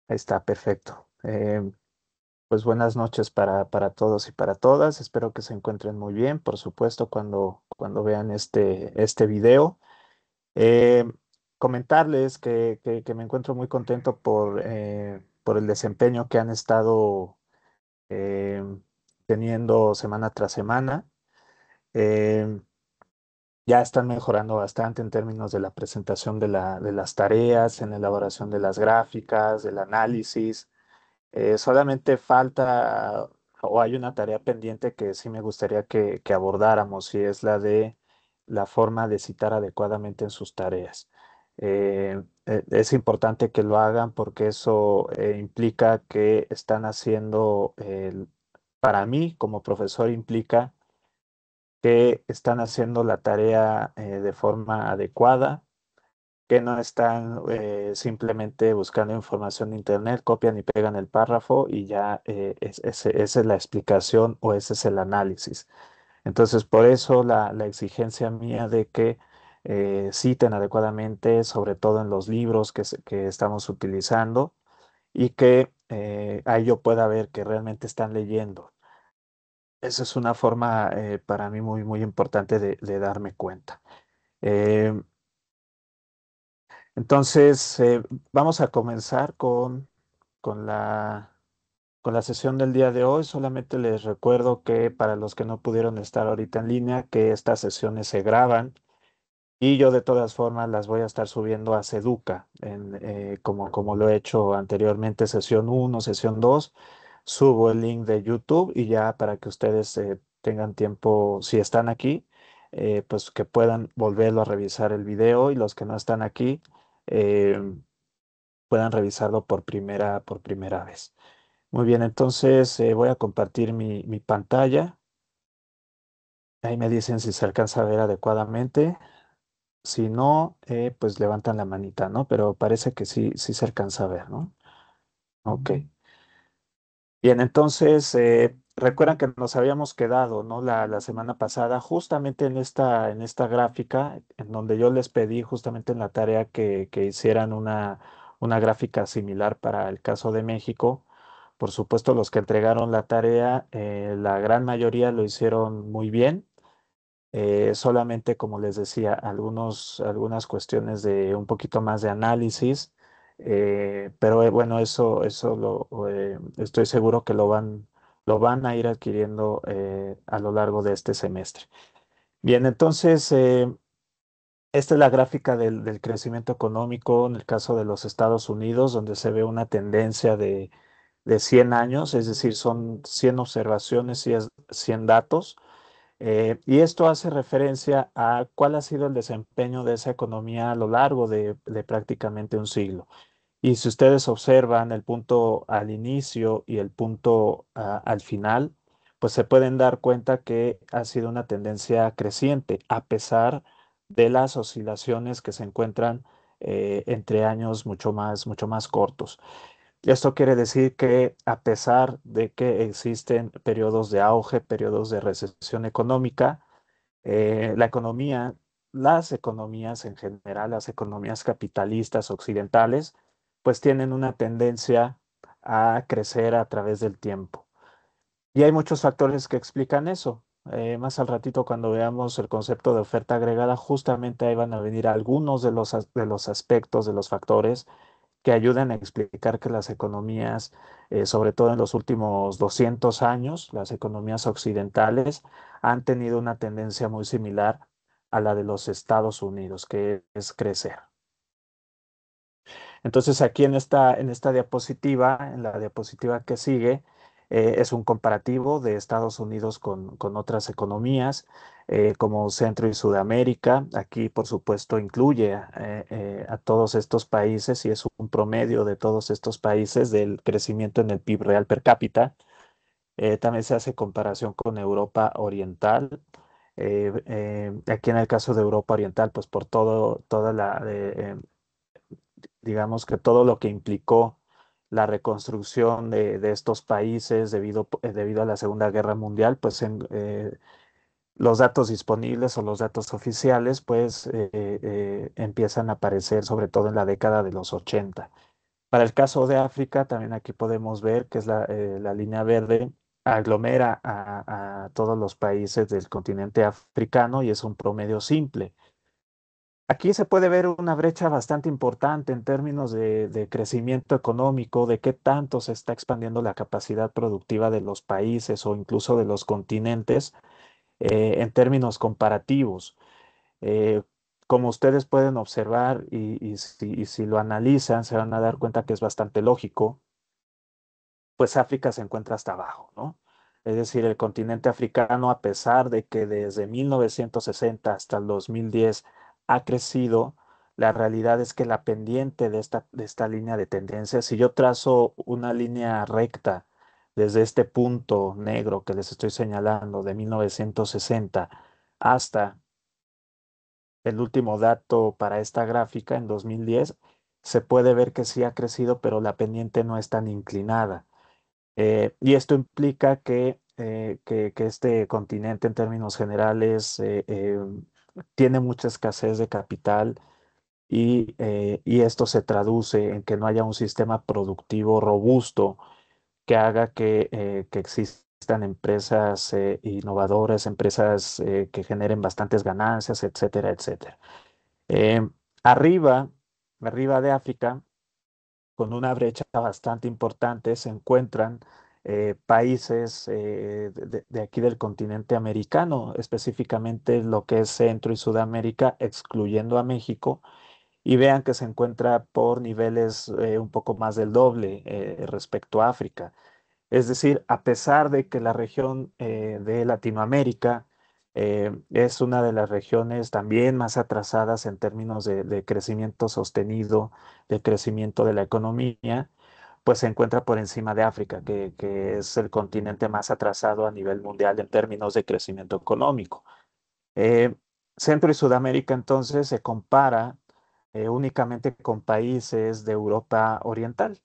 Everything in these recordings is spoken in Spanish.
Ahí está, perfecto. Pues buenas noches para todos y para todas. Espero que se encuentren muy bien, por supuesto, cuando vean este video. Eh, Comentarles que me encuentro muy contento por el desempeño que han estado eh, teniendo semana tras semana. Eh, ya están mejorando bastante en términos de la presentación de las tareas, en la elaboración de las gráficas, del análisis. Solamente falta o hay una tarea pendiente que sí me gustaría que abordáramos y es la de la forma de citar adecuadamente en sus tareas. Es importante que lo hagan porque eso implica que están haciendo, para mí como profesor implica que están haciendo la tarea de forma adecuada, que no están simplemente buscando información en internet, copian y pegan el párrafo y ya esa es la explicación o ese es el análisis. Entonces, por eso la exigencia mía de que citen adecuadamente, sobre todo en los libros que estamos utilizando y que ahí yo pueda ver que realmente están leyendo. Esa es una forma para mí muy importante de darme cuenta. Eh, Entonces, vamos a comenzar con con la sesión del día de hoy. Solamente les recuerdo que para los que no pudieron estar ahorita en línea, que estas sesiones se graban y yo de todas formas las voy a estar subiendo a Seduca, como lo he hecho anteriormente, sesión uno, sesión 2. Subo el link de YouTube y ya para que ustedes tengan tiempo, si están aquí, pues que puedan volverlo a revisar el video y los que no están aquí eh, puedan revisarlo por primera vez. Muy bien, entonces voy a compartir mi pantalla. Ahí me dicen si se alcanza a ver adecuadamente. Si no, pues levantan la manita, ¿no? Pero parece que sí se alcanza a ver, ¿no? Ok. Bien, entonces, recuerdan que nos habíamos quedado, ¿no? La semana pasada, justamente en esta gráfica, en donde yo les pedí justamente en la tarea que hicieran una gráfica similar para el caso de México. Por supuesto, los que entregaron la tarea, la gran mayoría lo hicieron muy bien. Solamente, como les decía, algunas cuestiones de un poquito más de análisis, pero bueno, eso estoy seguro que lo van a ir adquiriendo a lo largo de este semestre. Bien, entonces, esta es la gráfica del crecimiento económico en el caso de los Estados Unidos, donde se ve una tendencia de 100 años, es decir, son 100 observaciones y 100 datos. Y esto hace referencia a cuál ha sido el desempeño de esa economía a lo largo de prácticamente un siglo. Y si ustedes observan el punto al inicio y el punto al final, pues se pueden dar cuenta que ha sido una tendencia creciente, a pesar de las oscilaciones que se encuentran entre años mucho más cortos. Esto quiere decir que a pesar de que existen periodos de auge, periodos de recesión económica, la economía, las economías en general, las economías capitalistas occidentales, pues tienen una tendencia a crecer a través del tiempo. Y hay muchos factores que explican eso. Más al ratito, cuando veamos el concepto de oferta agregada, justamente ahí van a venir algunos de los aspectos, de los factores que ayudan a explicar que las economías, sobre todo en los últimos 200 años, las economías occidentales han tenido una tendencia muy similar a la de los Estados Unidos, que es crecer. Entonces, aquí en esta diapositiva, en la diapositiva que sigue, es un comparativo de Estados Unidos con otras economías, como Centro y Sudamérica. Aquí, por supuesto, incluye a todos estos países y es un promedio de todos estos países del crecimiento en el PIB real per cápita. También se hace comparación con Europa Oriental. Aquí en el caso de Europa Oriental, pues por toda digamos que todo lo que implicó la reconstrucción de estos países debido a la Segunda Guerra Mundial, pues los datos disponibles o los datos oficiales, pues empiezan a aparecer sobre todo en la década de los 80. Para el caso de África, también aquí podemos ver que es la línea verde, aglomera a todos los países del continente africano y es un promedio simple. Aquí se puede ver una brecha bastante importante en términos de crecimiento económico, de qué tanto se está expandiendo la capacidad productiva de los países o incluso de los continentes en términos comparativos. Eh, Como ustedes pueden observar y si lo analizan, se van a dar cuenta que es bastante lógico, pues África se encuentra hasta abajo, ¿no? Es decir, el continente africano, a pesar de que desde 1960 hasta el 2010 ha crecido, la realidad es que la pendiente de esta línea de tendencia, si yo trazo una línea recta desde este punto negro que les estoy señalando de 1960 hasta el último dato para esta gráfica en 2010, se puede ver que sí ha crecido, pero la pendiente no es tan inclinada. Y esto implica que este continente en términos generales tiene mucha escasez de capital y esto se traduce en que no haya un sistema productivo robusto que haga que existan empresas innovadoras, empresas que generen bastantes ganancias, etcétera, etcétera. Eh, arriba, arriba de África, con una brecha bastante importante, se encuentran países de aquí del continente americano, específicamente lo que es Centro y Sudamérica, excluyendo a México, y vean que se encuentra por niveles un poco más del doble respecto a África. Es decir, a pesar de que la región de Latinoamérica es una de las regiones también más atrasadas en términos de crecimiento sostenido, de crecimiento de la economía, pues se encuentra por encima de África, que es el continente más atrasado a nivel mundial en términos de crecimiento económico. Eh, Centro y Sudamérica entonces se compara únicamente con países de Europa Oriental.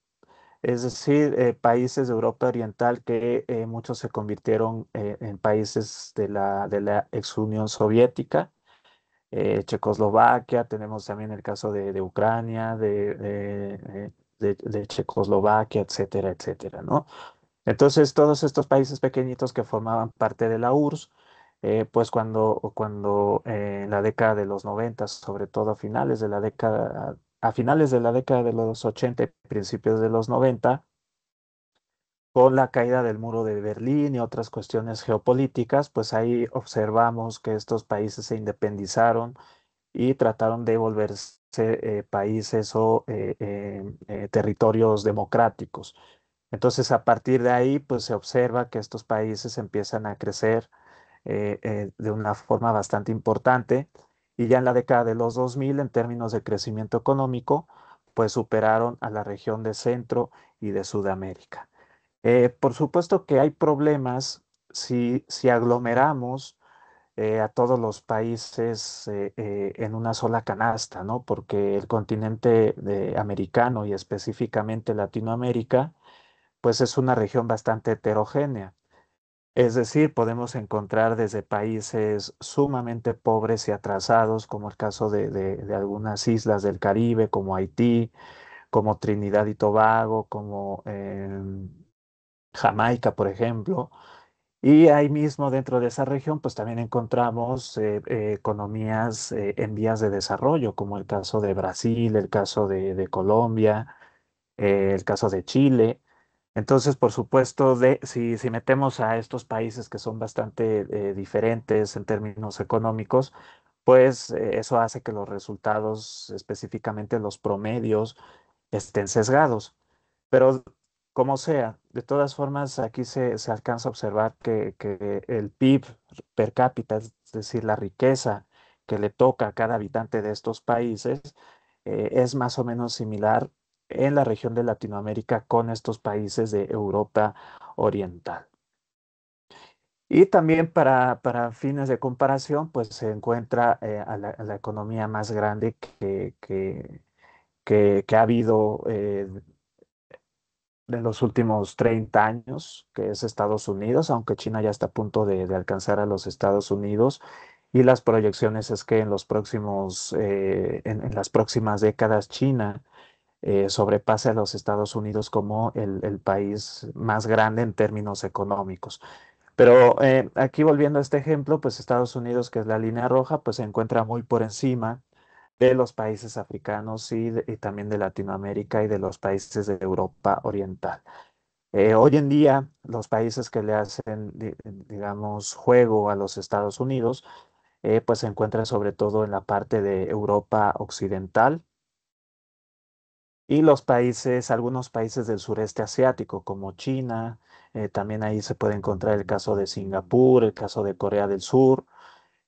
Es decir, países de Europa Oriental que muchos se convirtieron en países de la ex Unión Soviética, Checoslovaquia, tenemos también el caso de Ucrania, de Checoslovaquia, etcétera, etcétera, ¿no? Entonces, todos estos países pequeñitos que formaban parte de la URSS, pues cuando en la década de los 90, sobre todo a finales de la década de los 80 y principios de los 90, con la caída del muro de Berlín y otras cuestiones geopolíticas, pues ahí observamos que estos países se independizaron y trataron de volverse países o territorios democráticos. Entonces, a partir de ahí, pues se observa que estos países empiezan a crecer de una forma bastante importante y ya en la década de los 2000, en términos de crecimiento económico, pues superaron a la región de Centro y de Sudamérica. Por supuesto que hay problemas si aglomeramos a todos los países en una sola canasta, ¿no? Porque el continente americano y específicamente Latinoamérica, pues es una región bastante heterogénea. Es decir, podemos encontrar desde países sumamente pobres y atrasados, como el caso de algunas islas del Caribe, como Haití, como Trinidad y Tobago, como Jamaica, por ejemplo. Y ahí mismo dentro de esa región, pues también encontramos economías en vías de desarrollo, como el caso de Brasil, el caso de Colombia, el caso de Chile. Entonces, por supuesto, si metemos a estos países que son bastante diferentes en términos económicos, pues eso hace que los resultados, específicamente los promedios, estén sesgados. Pero como sea, de todas formas, aquí se alcanza a observar que el PIB per cápita, es decir, la riqueza que le toca a cada habitante de estos países, es más o menos similar en la región de Latinoamérica con estos países de Europa Oriental. Y también para fines de comparación, pues se encuentra a la economía más grande que ha habido de los últimos 30 años, que es Estados Unidos, aunque China ya está a punto de alcanzar a los Estados Unidos. Y las proyecciones es que en las próximas décadas China sobrepase a los Estados Unidos como el país más grande en términos económicos. Pero aquí volviendo a este ejemplo, pues Estados Unidos, que es la línea roja, pues se encuentra muy por encima de los países africanos y también de Latinoamérica y de los países de Europa Oriental. Hoy en día, los países que le hacen, digamos, juego a los Estados Unidos, pues se encuentran sobre todo en la parte de Europa Occidental y los países, algunos países del sureste asiático, como China. También ahí se puede encontrar el caso de Singapur, el caso de Corea del Sur,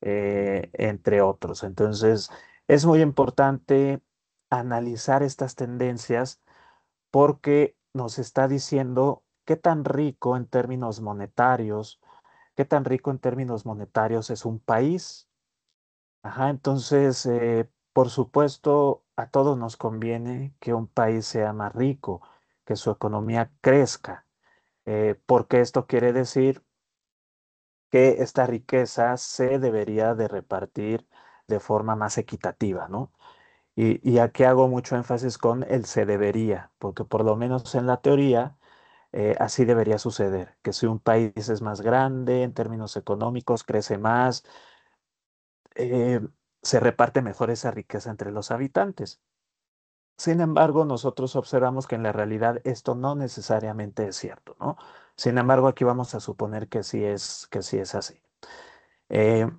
entre otros. Entonces, es muy importante analizar estas tendencias porque nos está diciendo qué tan rico en términos monetarios, qué tan rico en términos monetarios es un país. Ajá, entonces, por supuesto, a todos nos conviene que un país sea más rico, que su economía crezca, porque esto quiere decir que esta riqueza se debería de repartir de forma más equitativa, ¿no? Y aquí hago mucho énfasis con el se debería, porque por lo menos en la teoría así debería suceder, que si un país es más grande en términos económicos, crece más, eh, se reparte mejor esa riqueza entre los habitantes. Sin embargo, nosotros observamos que en la realidad esto no necesariamente es cierto, ¿no? Sin embargo, aquí vamos a suponer que sí es así. Eh,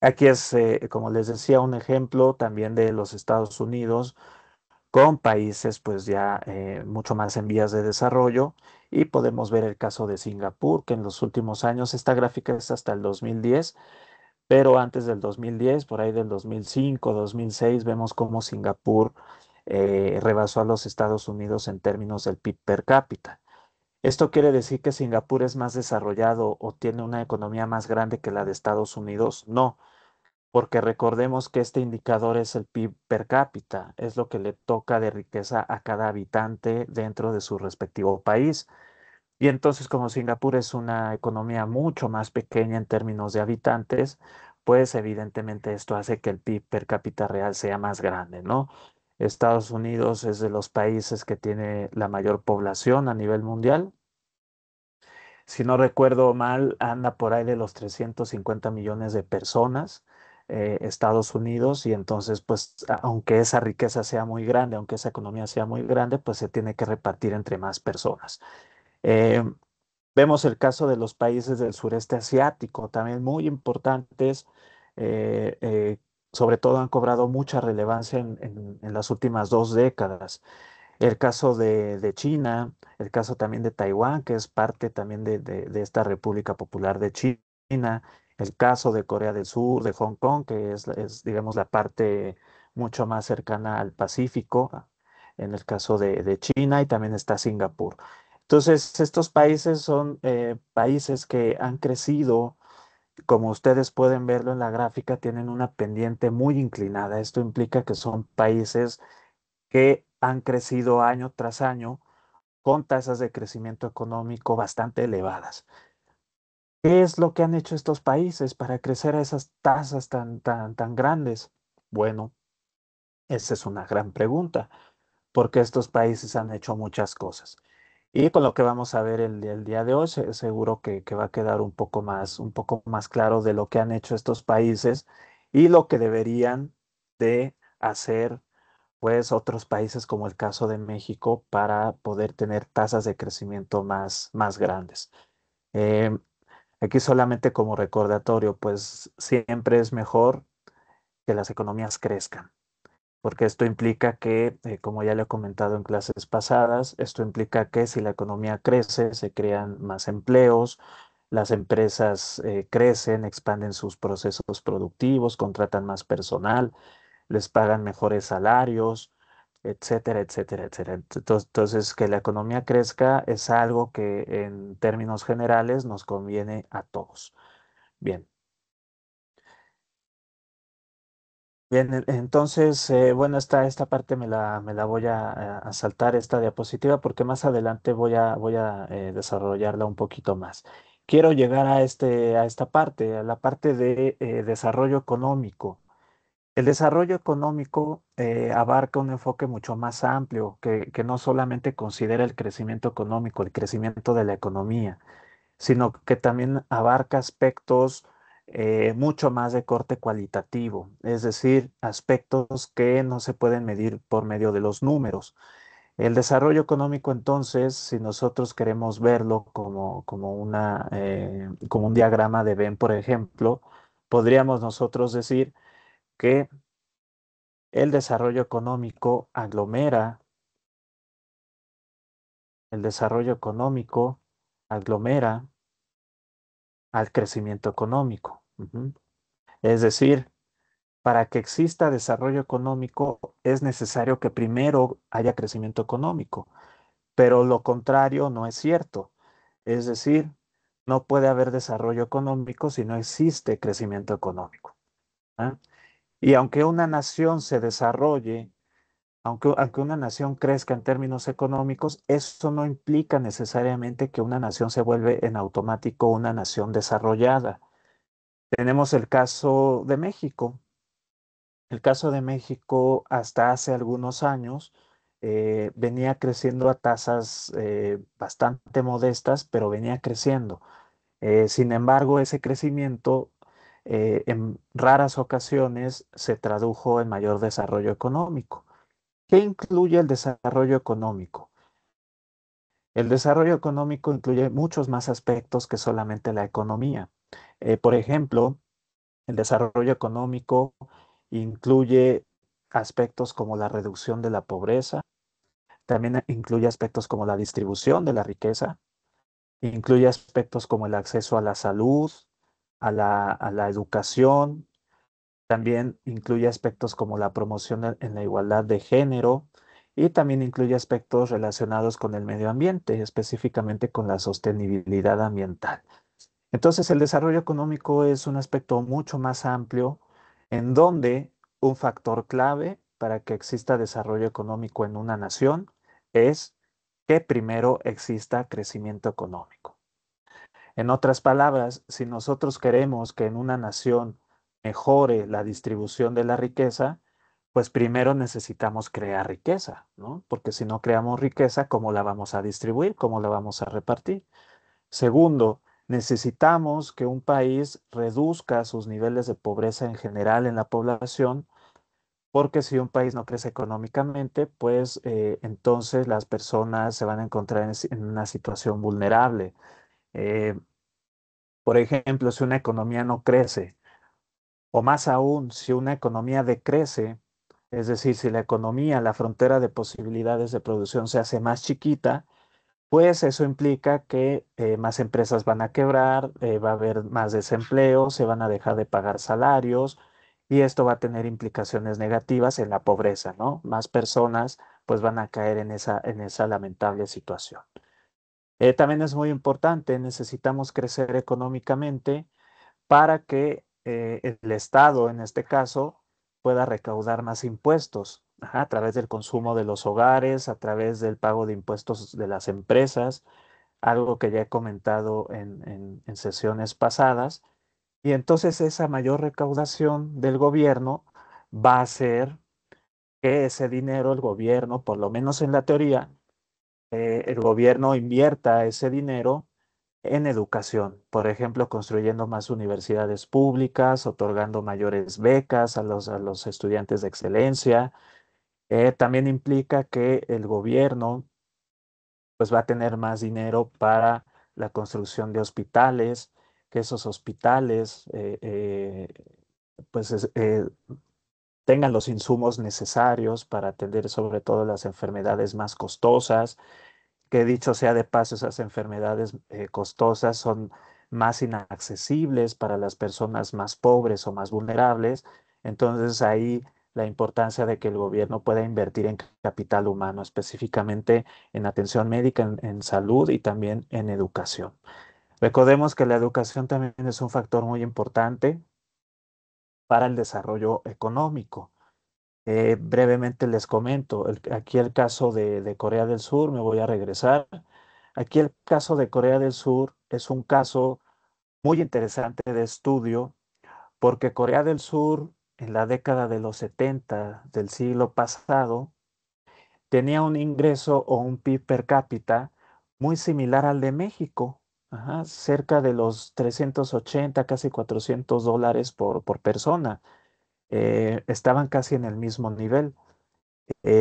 Aquí es, como les decía, un ejemplo también de los Estados Unidos con países pues ya mucho más en vías de desarrollo y podemos ver el caso de Singapur, que en los últimos años, esta gráfica es hasta el 2010, pero antes del 2010, por ahí del 2005, 2006, vemos cómo Singapur rebasó a los Estados Unidos en términos del PIB per cápita. ¿Esto quiere decir que Singapur es más desarrollado o tiene una economía más grande que la de Estados Unidos? No, porque recordemos que este indicador es el PIB per cápita, es lo que le toca de riqueza a cada habitante dentro de su respectivo país. Y entonces, como Singapur es una economía mucho más pequeña en términos de habitantes, pues evidentemente esto hace que el PIB per cápita real sea más grande, ¿no? Estados Unidos es de los países que tiene la mayor población a nivel mundial. Si no recuerdo mal, anda por ahí de los 350 millones de personas, Estados Unidos, y entonces, pues, aunque esa riqueza sea muy grande, aunque esa economía sea muy grande, pues se tiene que repartir entre más personas. Eh, Vemos el caso de los países del sureste asiático, también muy importantes, eh, eh, sobre todo han cobrado mucha relevancia en las últimas 2 décadas. El caso de China, el caso también de Taiwán, que es parte también de esta República Popular de China, el caso de Corea del Sur, de Hong Kong, que digamos, la parte mucho más cercana al Pacífico, en el caso de China, y también está Singapur. Entonces, estos países son países que han crecido, como ustedes pueden verlo en la gráfica, tienen una pendiente muy inclinada. Esto implica que son países que han crecido año tras año con tasas de crecimiento económico bastante elevadas. ¿Qué es lo que han hecho estos países para crecer a esas tasas tan grandes? Bueno, esa es una gran pregunta, porque estos países han hecho muchas cosas. Y con lo que vamos a ver el día de hoy, seguro que va a quedar un poco más claro de lo que han hecho estos países y lo que deberían de hacer pues otros países como el caso de México para poder tener tasas de crecimiento más grandes. Eh, Aquí solamente como recordatorio, pues siempre es mejor que las economías crezcan, porque esto implica que, como ya le he comentado en clases pasadas, esto implica que si la economía crece, se crean más empleos, las empresas crecen, expanden sus procesos productivos, contratan más personal, les pagan mejores salarios, etcétera, etcétera, etcétera. Entonces, que la economía crezca es algo que en términos generales nos conviene a todos. Bien, bien, entonces, bueno, esta parte me la voy a saltar, esta diapositiva, porque más adelante voy a desarrollarla un poquito más. Quiero llegar a esta parte, a la parte de desarrollo económico. El desarrollo económico abarca un enfoque mucho más amplio que no solamente considera el crecimiento económico, el crecimiento de la economía, sino que también abarca aspectos mucho más de corte cualitativo, es decir, aspectos que no se pueden medir por medio de los números. El desarrollo económico, entonces, si nosotros queremos verlo como un diagrama de Venn, por ejemplo, podríamos nosotros decir que el desarrollo económico el desarrollo económico aglomera al crecimiento económico. Ujú. Es decir, para que exista desarrollo económico es necesario que primero haya crecimiento económico, pero lo contrario no es cierto. Es decir, no puede haber desarrollo económico si no existe crecimiento económico. ¿Ah? Y aunque una nación se desarrolle, aunque una nación crezca en términos económicos, eso no implica necesariamente que una nación se vuelve en automático una nación desarrollada. Tenemos el caso de México. El caso de México hasta hace algunos años venía creciendo a tasas bastante modestas, pero venía creciendo. Sin embargo, ese crecimiento en raras ocasiones se tradujo en mayor desarrollo económico. ¿Qué incluye el desarrollo económico? El desarrollo económico incluye muchos más aspectos que solamente la economía. Por ejemplo, el desarrollo económico incluye aspectos como la reducción de la pobreza, también incluye aspectos como la distribución de la riqueza, incluye aspectos como el acceso a la salud, a la educación, también incluye aspectos como la promoción en la igualdad de género y también incluye aspectos relacionados con el medio ambiente, específicamente con la sostenibilidad ambiental. Entonces, el desarrollo económico es un aspecto mucho más amplio en donde un factor clave para que exista desarrollo económico en una nación es que primero exista crecimiento económico. En otras palabras, si nosotros queremos que en una nación mejore la distribución de la riqueza, pues primero necesitamos crear riqueza, ¿no? Porque si no creamos riqueza, ¿cómo la vamos a distribuir? ¿Cómo la vamos a repartir? Segundo, necesitamos que un país reduzca sus niveles de pobreza en general en la población, porque si un país no crece económicamente, pues entonces las personas se van a encontrar en una situación vulnerable. Eh, por ejemplo, si una economía no crece, o más aún, si una economía decrece, es decir, si la economía, la frontera de posibilidades de producción se hace más chiquita, pues eso implica que más empresas van a quebrar, va a haber más desempleo, se van a dejar de pagar salarios y esto va a tener implicaciones negativas en la pobreza, ¿no? Más personas pues van a caer en esa lamentable situación. También es muy importante, necesitamos crecer económicamente para que el Estado, en este caso, pueda recaudar más impuestos, ajá, a través del consumo de los hogares, a través del pago de impuestos de las empresas, algo que ya he comentado en sesiones pasadas. Y entonces esa mayor recaudación del gobierno va a hacer que ese dinero, el gobierno, por lo menos en la teoría, el gobierno invierta ese dinero en educación, por ejemplo, construyendo más universidades públicas, otorgando mayores becas a los estudiantes de excelencia. También implica que el gobierno pues va a tener más dinero para la construcción de hospitales, que esos hospitales pues tengan los insumos necesarios para atender sobre todo las enfermedades más costosas, que dicho sea de paso, esas enfermedades costosas son más inaccesibles para las personas más pobres o más vulnerables. Entonces ahí la importancia de que el gobierno pueda invertir en capital humano, específicamente en atención médica, en salud y también en educación. Recordemos que la educación también es un factor muy importante para el desarrollo económico. Brevemente les comento, aquí el caso de Corea del Sur, me voy a regresar. Aquí el caso de Corea del Sur es un caso muy interesante de estudio porque Corea del Sur en la década de los 70 del siglo pasado tenía un ingreso o un PIB per cápita muy similar al de México, ajá, cerca de los 380, casi $400 por persona. Estaban casi en el mismo nivel.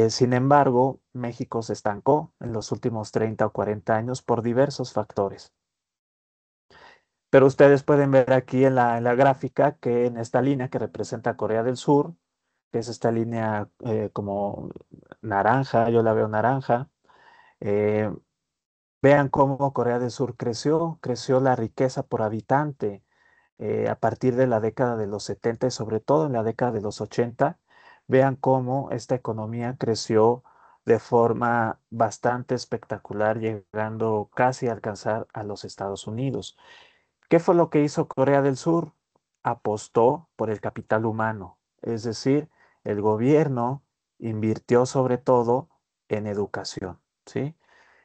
Sin embargo, México se estancó en los últimos 30 o 40 años por diversos factores. Pero ustedes pueden ver aquí en la gráfica que en esta línea que representa Corea del Sur, que es esta línea como naranja, yo la veo naranja, eh, vean cómo Corea del Sur creció la riqueza por habitante a partir de la década de los 70 y sobre todo en la década de los 80. Vean cómo esta economía creció de forma bastante espectacular, llegando casi a alcanzar a los Estados Unidos. ¿Qué fue lo que hizo Corea del Sur? Apostó por el capital humano, es decir, el gobierno invirtió sobre todo en educación, ¿sí?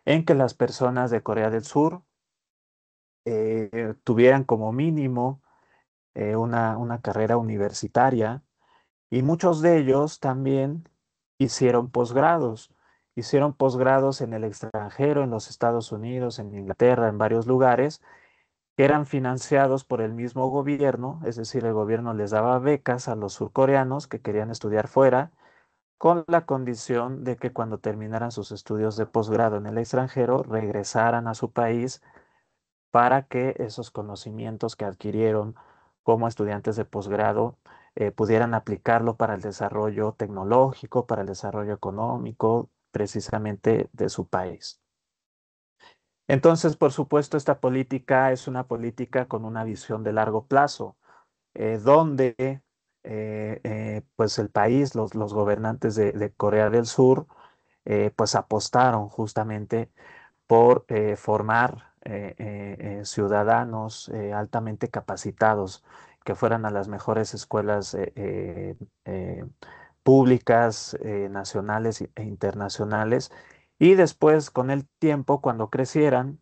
En que las personas de Corea del Sur tuvieran como mínimo una carrera universitaria y muchos de ellos también hicieron posgrados en el extranjero, en los Estados Unidos, en Inglaterra, en varios lugares, que eran financiados por el mismo gobierno, es decir, el gobierno les daba becas a los surcoreanos que querían estudiar fuera, con la condición de que cuando terminaran sus estudios de posgrado en el extranjero, regresaran a su país para que esos conocimientos que adquirieron como estudiantes de posgrado pudieran aplicarlo para el desarrollo tecnológico, para el desarrollo económico, precisamente de su país. Entonces, por supuesto, esta política es una política con una visión de largo plazo, donde pues el país, los gobernantes de Corea del Sur, pues apostaron justamente por formar ciudadanos altamente capacitados que fueran a las mejores escuelas eh, públicas, nacionales e internacionales. Y después, con el tiempo, cuando crecieran,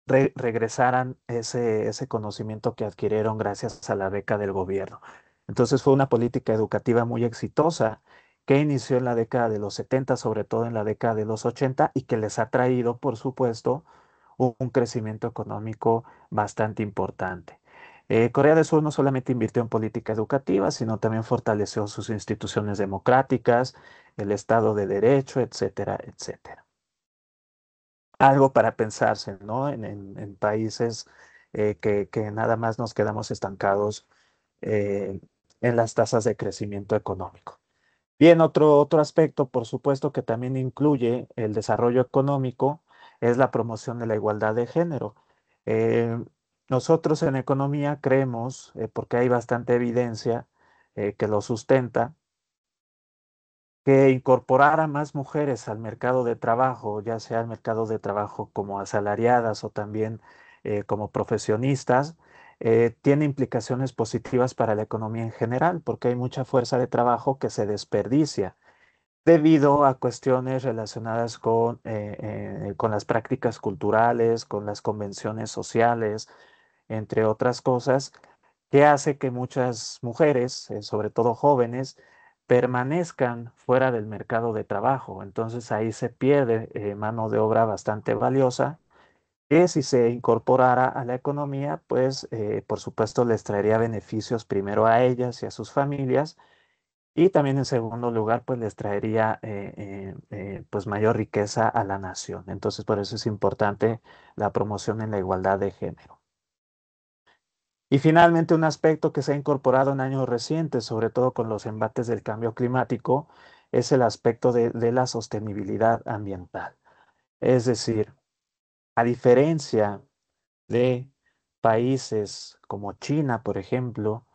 regresaran ese conocimiento que adquirieron gracias a la beca del gobierno. Entonces fue una política educativa muy exitosa que inició en la década de los 70, sobre todo en la década de los 80, y que les ha traído, por supuesto, un crecimiento económico bastante importante. Corea del Sur no solamente invirtió en política educativa, sino también fortaleció sus instituciones democráticas, el Estado de Derecho, etcétera, etcétera. Algo para pensarse, ¿no? En países que nada más nos quedamos estancados eh, en las tasas de crecimiento económico. Bien, otro aspecto, por supuesto, que también incluye el desarrollo económico es la promoción de la igualdad de género. Eh, Nosotros en economía creemos, porque hay bastante evidencia que lo sustenta, que incorporar a más mujeres al mercado de trabajo, ya sea al mercado de trabajo como asalariadas o también como profesionistas, tiene implicaciones positivas para la economía en general, porque hay mucha fuerza de trabajo que se desperdicia debido a cuestiones relacionadas con las prácticas culturales, con las convenciones sociales, entre otras cosas, que hace que muchas mujeres, sobre todo jóvenes, permanezcan fuera del mercado de trabajo. Entonces ahí se pierde mano de obra bastante valiosa, que si se incorporara a la economía, pues por supuesto les traería beneficios primero a ellas y a sus familias y también en segundo lugar, pues les traería pues mayor riqueza a la nación. Entonces, por eso es importante la promoción en la igualdad de género. Y finalmente, un aspecto que se ha incorporado en años recientes, sobre todo con los embates del cambio climático, es el aspecto de la sostenibilidad ambiental. Es decir, a diferencia de países como China, por ejemplo,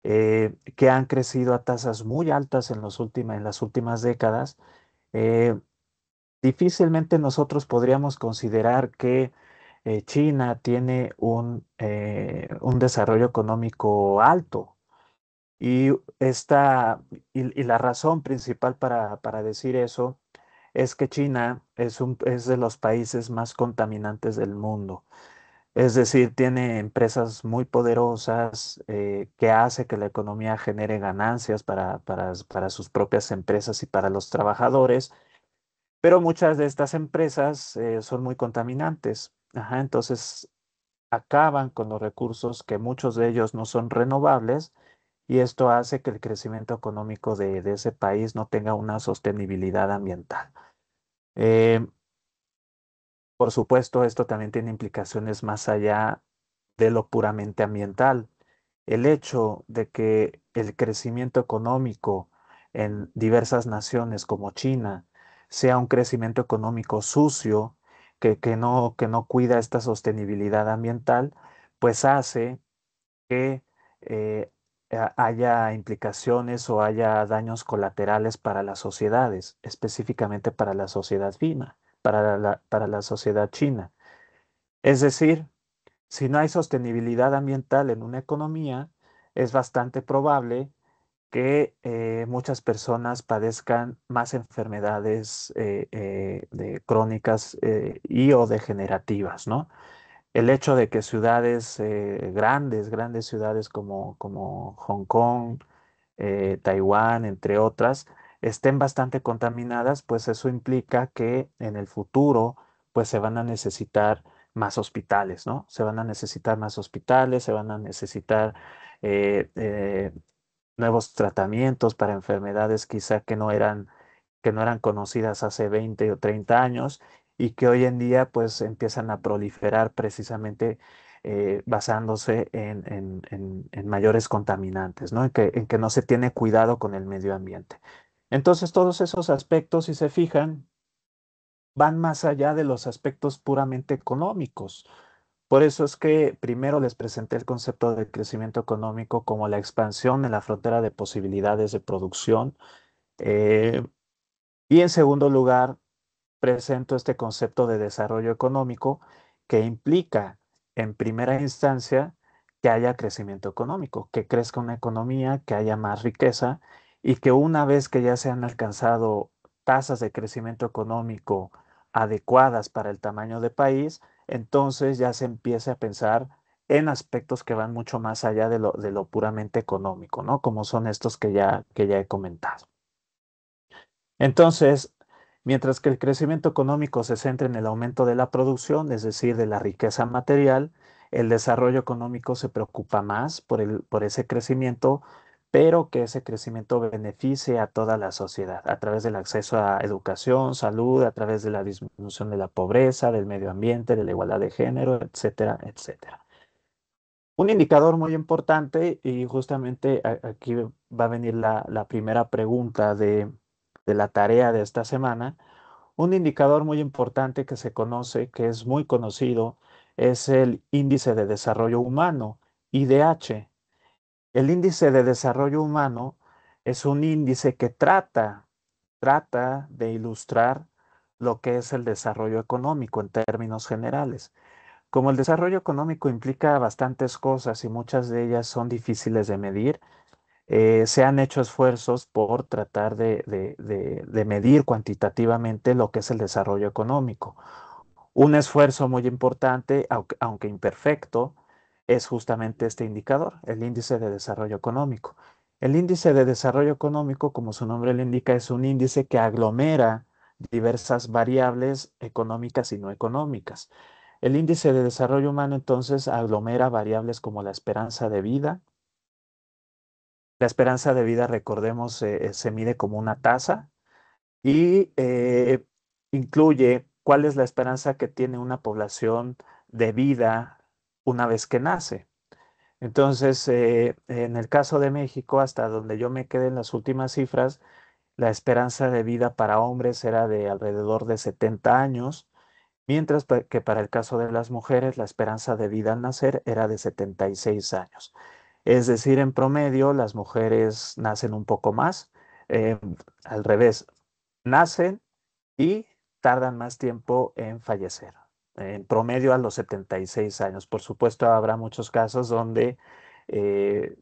que han crecido a tasas muy altas en las últimas décadas, eh, difícilmente nosotros podríamos considerar que China tiene un desarrollo económico alto. Y, y la razón principal para decir eso es que China es de los países más contaminantes del mundo. Es decir, tiene empresas muy poderosas que hace que la economía genere ganancias para sus propias empresas y para los trabajadores, pero muchas de estas empresas son muy contaminantes. Ajá, entonces acaban con los recursos que muchos de ellos no son renovables y esto hace que el crecimiento económico de ese país no tenga una sostenibilidad ambiental. Eh, por supuesto, esto también tiene implicaciones más allá de lo puramente ambiental. El hecho de que el crecimiento económico en diversas naciones como China sea un crecimiento económico sucio, que no cuida esta sostenibilidad ambiental, pues hace que eh, haya implicaciones o haya daños colaterales para las sociedades, específicamente para la sociedad fina, para la sociedad china. Es decir, si no hay sostenibilidad ambiental en una economía, es bastante probable que muchas personas padezcan más enfermedades crónicas y o degenerativas, ¿no? El hecho de que ciudades grandes ciudades como Hong Kong, Taiwán, entre otras, estén bastante contaminadas, pues eso implica que en el futuro, pues se van a necesitar más hospitales, ¿no? Se van a necesitar más hospitales, se van a necesitar eh, eh, nuevos tratamientos para enfermedades quizá que no eran conocidas hace 20 o 30 años y que hoy en día pues empiezan a proliferar precisamente basándose en mayores contaminantes, ¿no? En que no se tiene cuidado con el medio ambiente. Entonces todos esos aspectos, si se fijan, van más allá de los aspectos puramente económicos. Por eso es que primero les presenté el concepto de crecimiento económico como la expansión en la frontera de posibilidades de producción. eh, y en segundo lugar, presento este concepto de desarrollo económico que implica, en primera instancia, que haya crecimiento económico, que crezca una economía, que haya más riqueza y que una vez que ya se han alcanzado tasas de crecimiento económico adecuadas para el tamaño de país, entonces ya se empiece a pensar en aspectos que van mucho más allá de lo puramente económico, ¿no? Como son estos que ya he comentado. Entonces, mientras que el crecimiento económico se centra en el aumento de la producción, es decir, de la riqueza material, el desarrollo económico se preocupa más por ese crecimiento, pero que ese crecimiento beneficie a toda la sociedad a través del acceso a educación, salud, a través de la disminución de la pobreza, del medio ambiente, de la igualdad de género, etcétera, etcétera. Un indicador muy importante, y justamente aquí va a venir la primera pregunta de la tarea de esta semana. Un indicador muy importante que se conoce, que es muy conocido, es el Índice de Desarrollo Humano, IDH. El Índice de Desarrollo Humano es un índice que trata de ilustrar lo que es el desarrollo económico en términos generales. Como el desarrollo económico implica bastantes cosas y muchas de ellas son difíciles de medir, se han hecho esfuerzos por tratar de medir cuantitativamente lo que es el desarrollo económico. Un esfuerzo muy importante, aunque imperfecto, es justamente este indicador, el índice de desarrollo económico. El índice de desarrollo económico, como su nombre le indica, es un índice que aglomera diversas variables económicas y no económicas. El índice de desarrollo humano entonces aglomera variables como la esperanza de vida. La esperanza de vida, recordemos, se mide como una tasa y incluye cuál es la esperanza que tiene una población de vida una vez que nace. Entonces, en el caso de México, hasta donde yo me quedé en las últimas cifras, la esperanza de vida para hombres era de alrededor de 70 años, mientras que para el caso de las mujeres, la esperanza de vida al nacer era de 76 años. Es decir, en promedio, las mujeres nacen un poco más, eh, al revés, nacen y tardan más tiempo en fallecer. En promedio a los 76 años. Por supuesto, habrá muchos casos donde eh,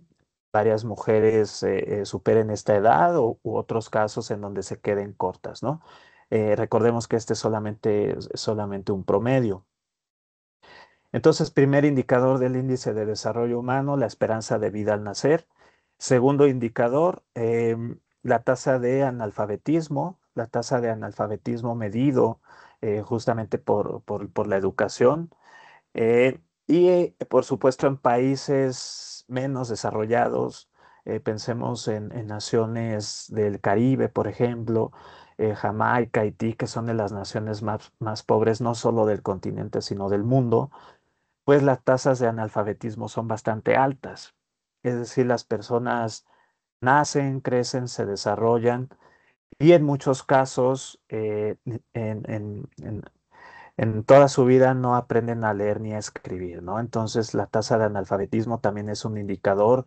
varias mujeres superen esta edad u otros casos en donde se queden cortas, ¿no? Recordemos que este es solamente un promedio. Entonces, primer indicador del índice de desarrollo humano, la esperanza de vida al nacer. Segundo indicador, la tasa de analfabetismo, medido justamente por la educación. Por supuesto, en países menos desarrollados, pensemos en naciones del Caribe, por ejemplo, Jamaica, Haití, que son de las naciones más pobres, no solo del continente, sino del mundo, pues las tasas de analfabetismo son bastante altas. Es decir, las personas nacen, crecen, se desarrollan y en muchos casos en toda su vida no aprenden a leer ni a escribir, ¿no? Entonces, la tasa de analfabetismo también es un indicador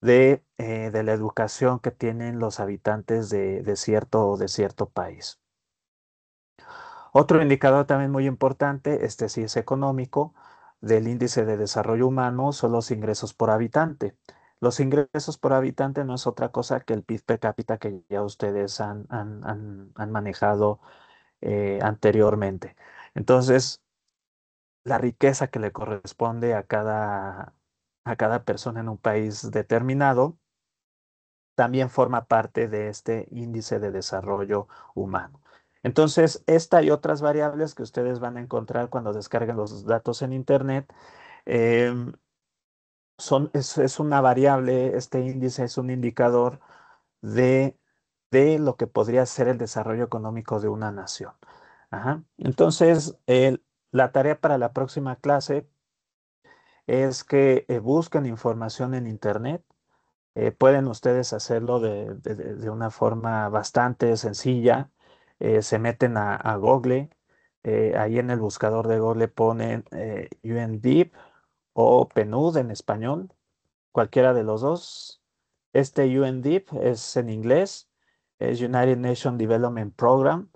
de la educación que tienen los habitantes de cierto país. Otro indicador también muy importante, este sí es económico, del índice de desarrollo humano son los ingresos por habitante. Los ingresos por habitante no es otra cosa que el PIB per cápita que ya ustedes han manejado anteriormente. Entonces, la riqueza que le corresponde a cada persona en un país determinado también forma parte de este índice de desarrollo humano. Entonces, esta y otras variables que ustedes van a encontrar cuando descarguen los datos en Internet, em, es una variable, este índice es un indicador de, de lo que podría ser el desarrollo económico de una nación. Ajá. Entonces, la tarea para la próxima clase es que busquen información en Internet. Pueden ustedes hacerlo de una forma bastante sencilla. Se meten a Google. Ahí en el buscador de Google ponen UNDIP o PNUD en español, cualquiera de los dos. Este UNDP es en inglés, es United Nations Development Program,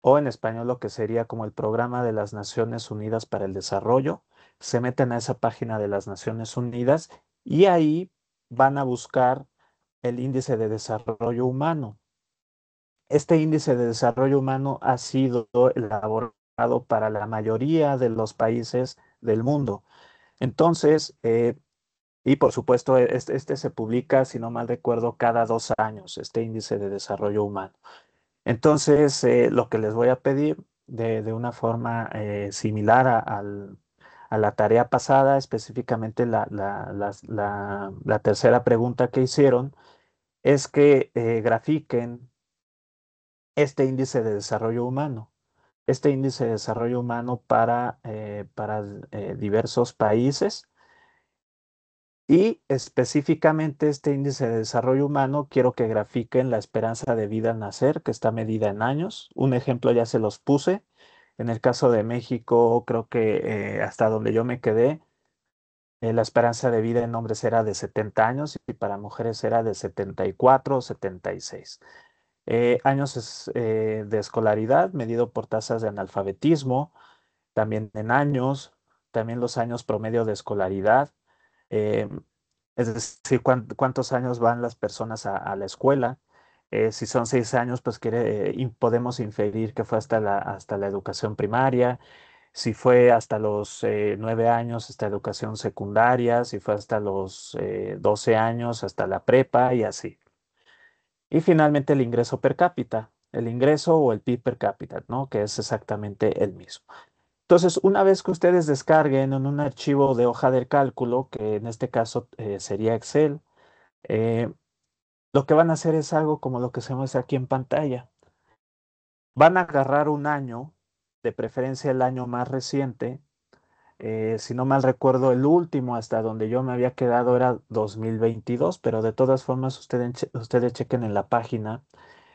o en español lo que sería como el Programa de las Naciones Unidas para el Desarrollo. Se meten a esa página de las Naciones Unidas y ahí van a buscar el índice de desarrollo humano. Este índice de desarrollo humano ha sido elaborado para la mayoría de los países del mundo. Entonces, y por supuesto, este se publica, si no mal recuerdo, cada 2 años, este índice de desarrollo humano. Entonces, lo que les voy a pedir de una forma similar a la tarea pasada, específicamente la tercera pregunta que hicieron, es que grafiquen este índice de desarrollo humano. Este índice de desarrollo humano para diversos países. Y específicamente este índice de desarrollo humano, quiero que grafiquen la esperanza de vida al nacer, que está medida en años. Un ejemplo ya se los puse. En el caso de México, creo que hasta donde yo me quedé, la esperanza de vida en hombres era de 70 años y para mujeres era de 74 o 76. De escolaridad, medido por tasas de analfabetismo, también en años, también los años promedio de escolaridad. eh, es decir, cuántos años van las personas a la escuela. Si son 6 años, pues podemos inferir que fue hasta la educación primaria. Si fue hasta los 9 años, hasta educación secundaria. Si fue hasta los 12 años, hasta la prepa y así. Y finalmente el ingreso per cápita, el ingreso o el PIB per cápita, ¿no? Que es exactamente el mismo. Entonces, una vez que ustedes descarguen en un archivo de hoja de cálculo, que en este caso sería Excel, eh, lo que van a hacer es algo como lo que se muestra aquí en pantalla. Van a agarrar un año, de preferencia el año más reciente. Si no mal recuerdo, el último hasta donde yo me había quedado era 2022, pero de todas formas ustedes chequen en la página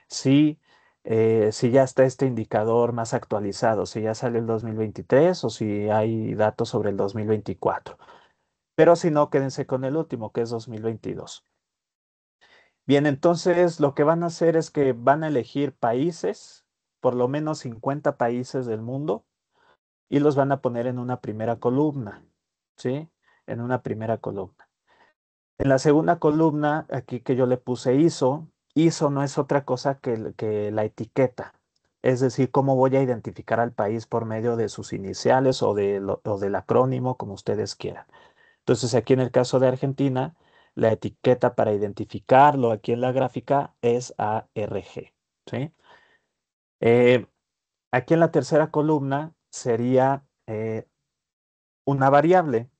si, si ya está este indicador más actualizado, si ya sale el 2023 o si hay datos sobre el 2024. Pero si no, quédense con el último, que es 2022. Bien, entonces lo que van a hacer es que van a elegir países, por lo menos 50 países del mundo, y los van a poner en una primera columna, ¿sí? En una primera columna. En la segunda columna, aquí que yo le puse ISO, ISO no es otra cosa que la etiqueta. Es decir, cómo voy a identificar al país por medio de sus iniciales o del acrónimo, como ustedes quieran. Entonces, aquí en el caso de Argentina, la etiqueta para identificarlo aquí en la gráfica es ARG, ¿sí? Eh, Aquí en la tercera columna sería una variable.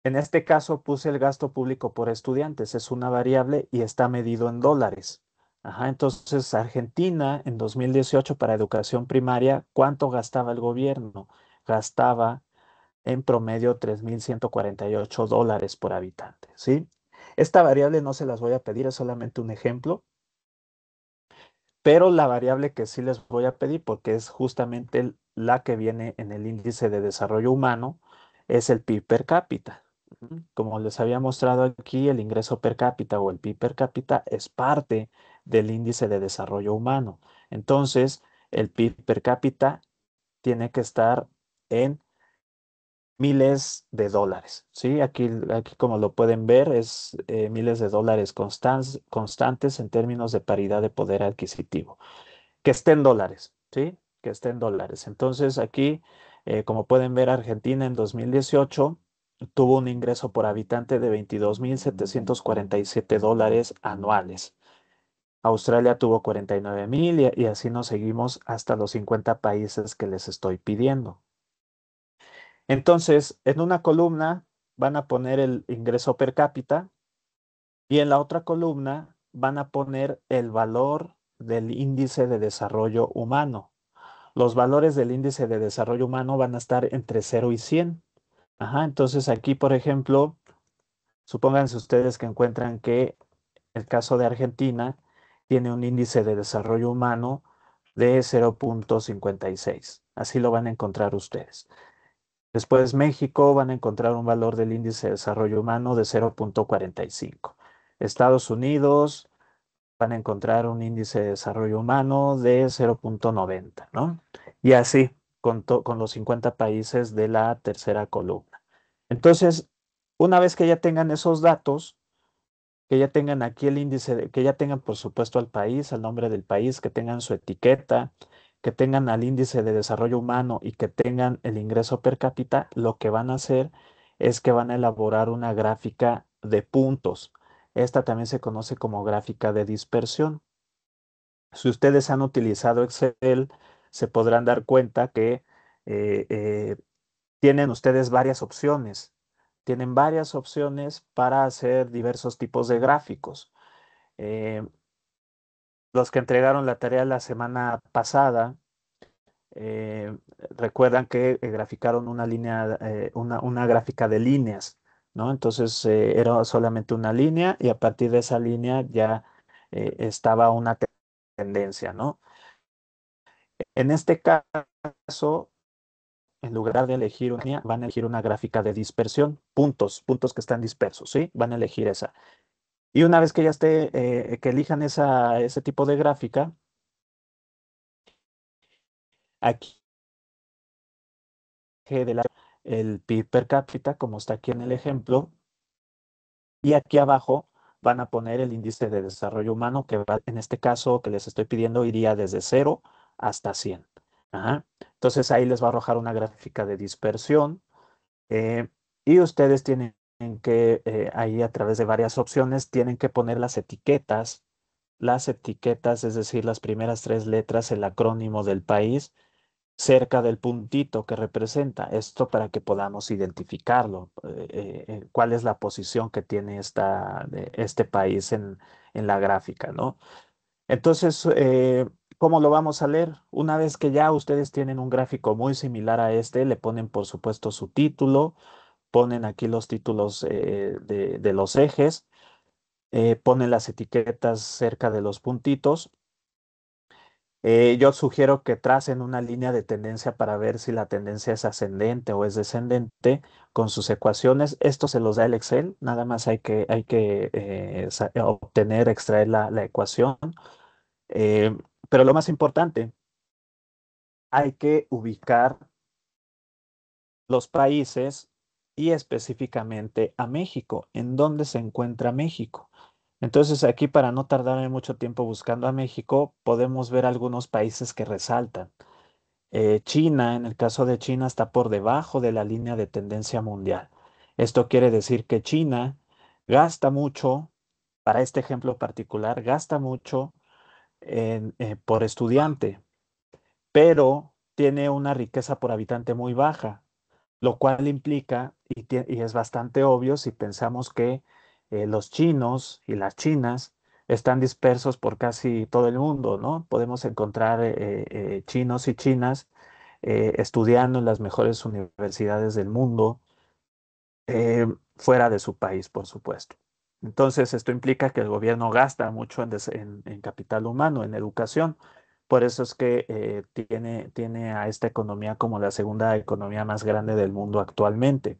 En este caso puse el gasto público por estudiantes, es una variable y está medido en dólares. Ajá, entonces Argentina en 2018 para educación primaria, ¿cuánto gastaba el gobierno? Gastaba en promedio $3,148 por habitante, ¿sí? Esta variable no se las voy a pedir, es solamente un ejemplo. Pero la variable que sí les voy a pedir, porque es justamente la que viene en el índice de desarrollo humano, es el PIB per cápita. Ujú. Como les había mostrado aquí, el ingreso per cápita o el PIB per cápita es parte del índice de desarrollo humano. Entonces, el PIB per cápita tiene que estar en miles de dólares, ¿sí? Aquí como lo pueden ver, es miles de dólares constantes en términos de paridad de poder adquisitivo que esté en dólares, ¿sí? Que esté en dólares. Entonces aquí, como pueden ver, Argentina en 2018 tuvo un ingreso por habitante de $22,747 anuales. Australia tuvo 49,000 y así nos seguimos hasta los 50 países que les estoy pidiendo. Entonces, en una columna van a poner el ingreso per cápita y en la otra columna van a poner el valor del índice de desarrollo humano. Los valores del índice de desarrollo humano van a estar entre 0 y 100. Ajá, entonces aquí, por ejemplo, supónganse ustedes que encuentran que el caso de Argentina tiene un índice de desarrollo humano de 0,56. Así lo van a encontrar ustedes. Después México van a encontrar un valor del índice de desarrollo humano de 0,45. Estados Unidos van a encontrar un índice de desarrollo humano de 0,90, ¿no? Y así con los 50 países de la tercera columna. Entonces, una vez que ya tengan esos datos, que ya tengan aquí el índice, que ya tengan por supuesto al país, al nombre del país, que tengan su etiqueta, que tengan al índice de desarrollo humano y que tengan el ingreso per cápita, lo que van a hacer es que van a elaborar una gráfica de puntos. Esta también se conoce como gráfica de dispersión. Si ustedes han utilizado Excel, se podrán dar cuenta que eh, eh, tienen ustedes varias opciones. Tienen varias opciones para hacer diversos tipos de gráficos. Eh, los que entregaron la tarea la semana pasada, recuerdan que graficaron una línea, una gráfica de líneas, ¿no? Entonces era solamente una línea y a partir de esa línea ya estaba una tendencia, ¿no? En este caso, en lugar de elegir una línea, van a elegir una gráfica de dispersión, puntos que están dispersos, ¿sí? Van a elegir esa. Y una vez que ya esté, que elijan ese tipo de gráfica, aquí de la, el PIB per cápita, como está aquí en el ejemplo, y aquí abajo van a poner el índice de desarrollo humano, que va, en este caso que les estoy pidiendo iría desde 0 hasta 100. Ajá. Entonces ahí les va a arrojar una gráfica de dispersión. Eh, y ustedes tienen que, ahí a través de varias opciones, tienen que poner las etiquetas, es decir, las primeras tres letras, el acrónimo del país, cerca del puntito que representa. Esto para que podamos identificarlo, cuál es la posición que tiene este país en la gráfica, ¿no? Entonces, ¿cómo lo vamos a leer? Una vez que ya ustedes tienen un gráfico muy similar a este, le ponen por supuesto su título, ponen aquí los títulos de los ejes, ponen las etiquetas cerca de los puntitos. Yo sugiero que tracen una línea de tendencia para ver si la tendencia es ascendente o es descendente con sus ecuaciones. Esto se los da el Excel, nada más hay que obtener, extraer la ecuación. Eh, pero lo más importante, hay que ubicar los países y específicamente a México. ¿En dónde se encuentra México? Entonces aquí, para no tardarme mucho tiempo buscando a México, podemos ver algunos países que resaltan. China, en el caso de China, está por debajo de la línea de tendencia mundial. Esto quiere decir que China gasta mucho, para este ejemplo particular, gasta mucho por estudiante, pero tiene una riqueza por habitante muy baja, lo cual implica, y es bastante obvio si pensamos que los chinos y las chinas están dispersos por casi todo el mundo, ¿no? Podemos encontrar chinos y chinas estudiando en las mejores universidades del mundo, fuera de su país, por supuesto. Entonces, esto implica que el gobierno gasta mucho en capital humano, en educación. Por eso es que tiene a esta economía como la segunda economía más grande del mundo actualmente.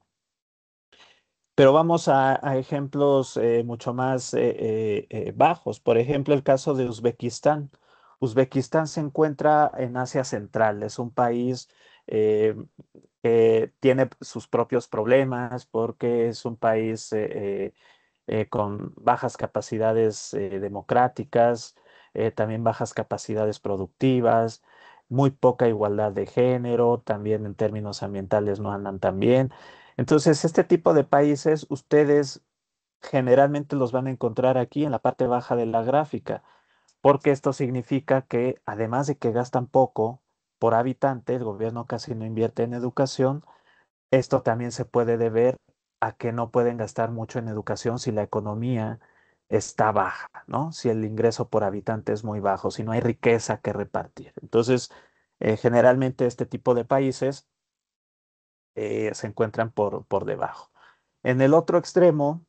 Pero vamos a ejemplos mucho más bajos. Por ejemplo, el caso de Uzbekistán. Uzbekistán se encuentra en Asia Central. Es un país eh, que tiene sus propios problemas porque es un país con bajas capacidades democráticas, también bajas capacidades productivas, muy poca igualdad de género, también en términos ambientales no andan tan bien. Entonces, este tipo de países ustedes generalmente los van a encontrar aquí en la parte baja de la gráfica, porque esto significa que además de que gastan poco por habitante, el gobierno casi no invierte en educación. Esto también se puede deber a que no pueden gastar mucho en educación si la economía está baja, ¿no? Si el ingreso por habitante es muy bajo, si no hay riqueza que repartir. Entonces, generalmente este tipo de países se encuentran por debajo. En el otro extremo,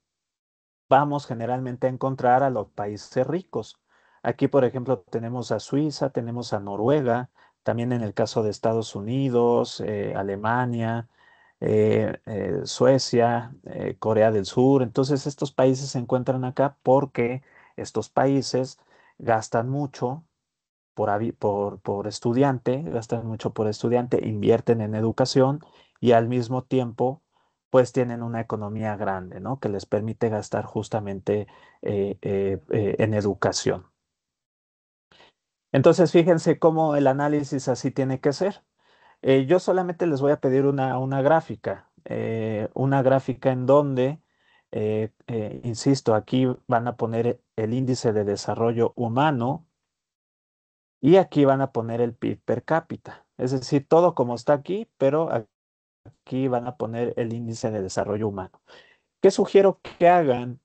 vamos generalmente a encontrar a los países ricos. Aquí, por ejemplo, tenemos a Suiza, tenemos a Noruega, también en el caso de Estados Unidos, Alemania, Suecia, Corea del Sur. Entonces, estos países se encuentran acá porque estos países gastan mucho por estudiante, gastan mucho por estudiante, invierten en educación y al mismo tiempo, pues tienen una economía grande, ¿no? Que les permite gastar justamente en educación. Entonces, fíjense cómo el análisis así tiene que ser. Yo solamente les voy a pedir una gráfica en donde, insisto, aquí van a poner el índice de desarrollo humano y aquí van a poner el PIB per cápita. Es decir, todo como está aquí, pero aquí van a poner el índice de desarrollo humano. ¿Qué sugiero que hagan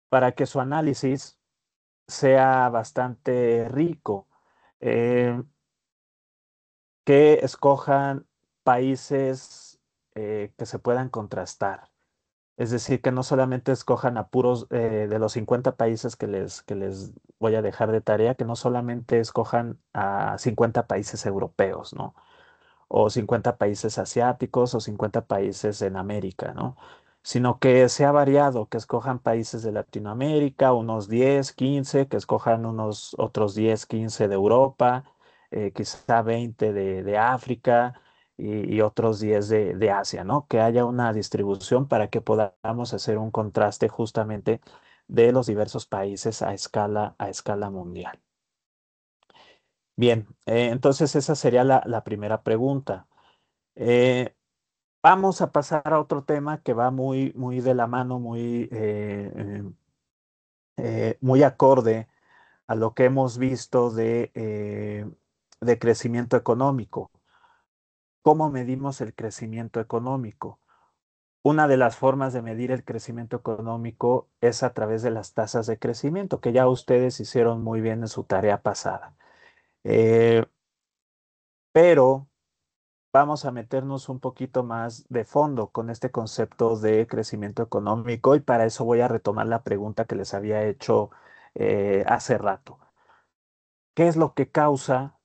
para que su análisis sea bastante rico? Eh, que escojan países que se puedan contrastar. Es decir, que no solamente escojan a puros de los 50 países que les voy a dejar de tarea, que no solamente escojan a 50 países europeos, ¿no? O 50 países asiáticos o 50 países en América, ¿no? Sino que sea variado, que escojan países de Latinoamérica, unos 10, 15, que escojan unos otros 10, 15 de Europa, quizá 20 de África y otros 10 de Asia, ¿no? Que haya una distribución para que podamos hacer un contraste justamente de los diversos países a escala mundial. Bien, entonces esa sería la primera pregunta. Eh, Vamos a pasar a otro tema que va muy, muy de la mano, muy acorde a lo que hemos visto de crecimiento económico. ¿Cómo medimos el crecimiento económico? Una de las formas de medir el crecimiento económico es a través de las tasas de crecimiento, que ya ustedes hicieron muy bien en su tarea pasada. Eh, pero vamos a meternos un poquito más de fondo con este concepto de crecimiento económico y para eso voy a retomar la pregunta que les había hecho hace rato. ¿Qué es lo que causa,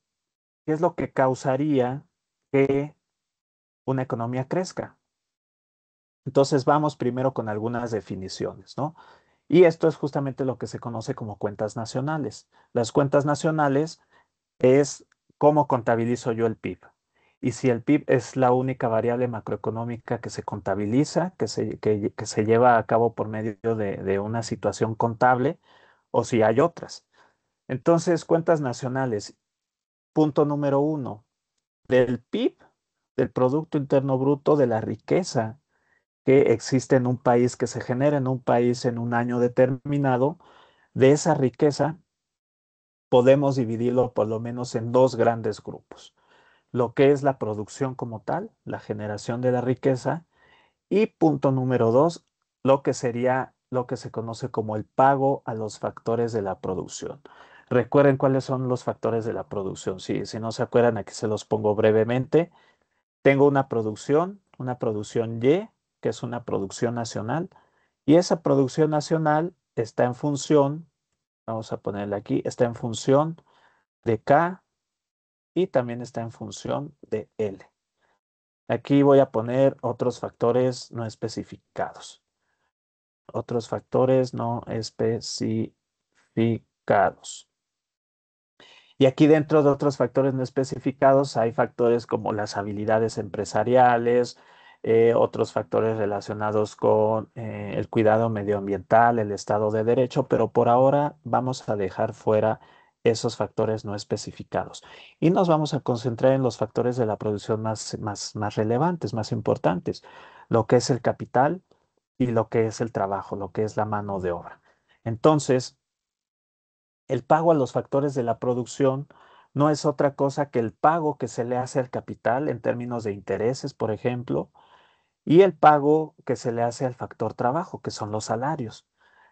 qué es lo que causaría que una economía crezca? Entonces vamos primero con algunas definiciones, ¿no? Y esto es justamente lo que se conoce como cuentas nacionales. Las cuentas nacionales es cómo contabilizo yo el PIB. Y si el PIB es la única variable macroeconómica que se contabiliza, que se lleva a cabo por medio de una situación contable, o si hay otras. Entonces, cuentas nacionales, punto número uno, del PIB, del Producto Interno Bruto, de la riqueza que existe en un país, que se genera en un país en un año determinado, de esa riqueza podemos dividirlo por lo menos en dos grandes grupos. Lo que es la producción como tal, la generación de la riqueza, y punto número dos, lo que sería lo que se conoce como el pago a los factores de la producción. Recuerden cuáles son los factores de la producción. Sí, si no se acuerdan, aquí se los pongo brevemente. Tengo una producción Y, que es una producción nacional, y esa producción nacional está en función, vamos a ponerla aquí, está en función de K y también está en función de L. Aquí voy a poner otros factores no especificados. Otros factores no especificados. Y aquí dentro de otros factores no especificados hay factores como las habilidades empresariales, otros factores relacionados con el cuidado medioambiental, el Estado de Derecho, pero por ahora vamos a dejar fuera esos factores no especificados. Y nos vamos a concentrar en los factores de la producción más relevantes, más importantes, lo que es el capital y lo que es el trabajo, lo que es la mano de obra. Entonces, el pago a los factores de la producción no es otra cosa que el pago que se le hace al capital en términos de intereses, por ejemplo, y el pago que se le hace al factor trabajo, que son los salarios.